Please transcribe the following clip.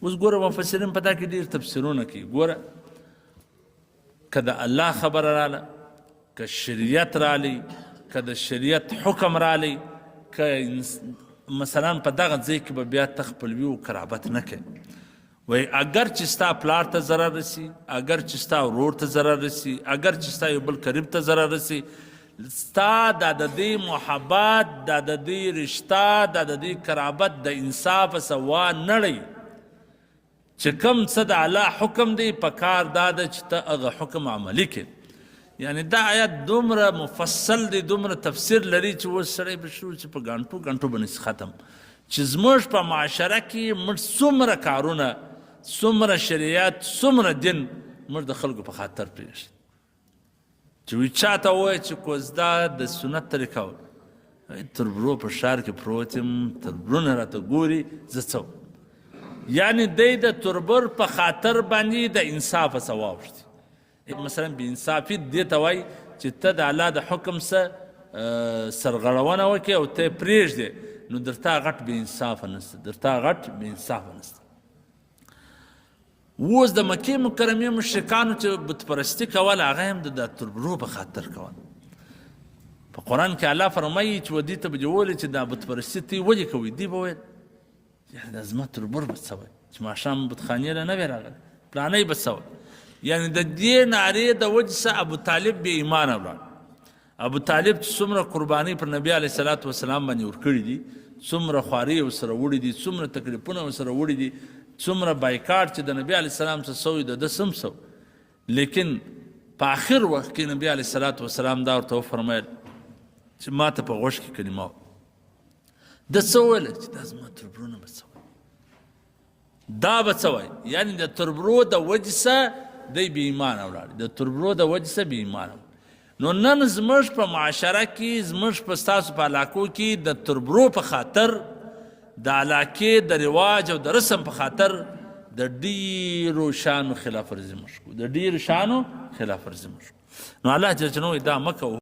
اوس ګوره مفسرین په دا کې ډېر تفسیرونه کوي. ګوره که د الله خبره راله، که شریعت رالی، که د شریعت حکم رالی، که مثلا په دغه ځای کې به بیا ته خپلوي او قرابت نه کوي. وایي اگر چې ستا پلار ته ضرر رسي، اگر چې ستا ورور ته ضرر رسي، اگر چې ستا یو بل قریب ته ضرر رسي، ستا دا د دې محبت، دا د دې رشته، دا د دې قرابت د انصاف سوا نړی چې کوم څه د الله حکم دی پکار دا ده چې ته هغه حکم عملي کړې. یعنی دا آیت دومره مفصل دی، دومره تفسیر لري چې اوس سړی به شروع چې په ګانټو باندې ختم چې زموږ په معاشره کې موږ څومره کارونه، څومره شریعت، څومره دین موږ د خلکو په خاطر پرېږدي. چې وي چاته ووایه چې کوزدا د سنت طریقه وه، تر برو په ښار کې پروت یم، تربرونه راته ګوري، زه څه یعنی دی د تربر په خاطر باندې د انصاف څه واوښتي. مثلا بې انصافي دې ته وایي چې ته د الله د حکم څه سرغړونه وکړې او ته یې پرېږدې، نو درته غټ بې انصافه نشته، درته غټ بې انصافه نشته. اوس د مکې مکرمې مشرکانو چې بتپرستي کول، هغه هم د تربرو په خاطر کول. په قرآن کې الله فرمایي چې ودې ته به دې وویلې چې دا بتپرستي ته یې ولې کوئ؟ دوی به ویل یعنې دا زما تربر به څه وایي چې ماښام بتخانې له نه وې راغلی، پلانی به څه وایي. یعنې د دې نارې د وجې څخه ابو طالب بې ایمانه ولاړ. ابو طالب چې څومره قربانۍ پر نبي علیه صلات وسلام باندې ورکړي دي، څومره خوارۍ ورسره وړي دي، څومره تکلیفونه ورسره وړي دي، څومره بایکاټ چې د نبي علیه السلام څه سوی د ده سم سو. لیکن په آخر وخت کې نبي علیه صلات وسلام دا ورته وفرمیل چې ما ته په غوږ کې کلمه وه. ده څه وویله چې دا زما تربرونه به څه وایي، دا به څه وایي. یعنې د تربرو د وجې څه دی بې ایمانه ولاړ، د تربرو د وجې څه بې ایمانه. نو نن زموږ په معاشره کې، زموږ په ستاسو په علاقو کې د تربرو په خاطر، د علاقې د رواج او د رسم په خاطر د ډیرو شانو خلاف ورزي موږ کوو، د ډیرو شانو خلاف ورزي موږ کوو. نو الله جل جلاله دا مه کوو.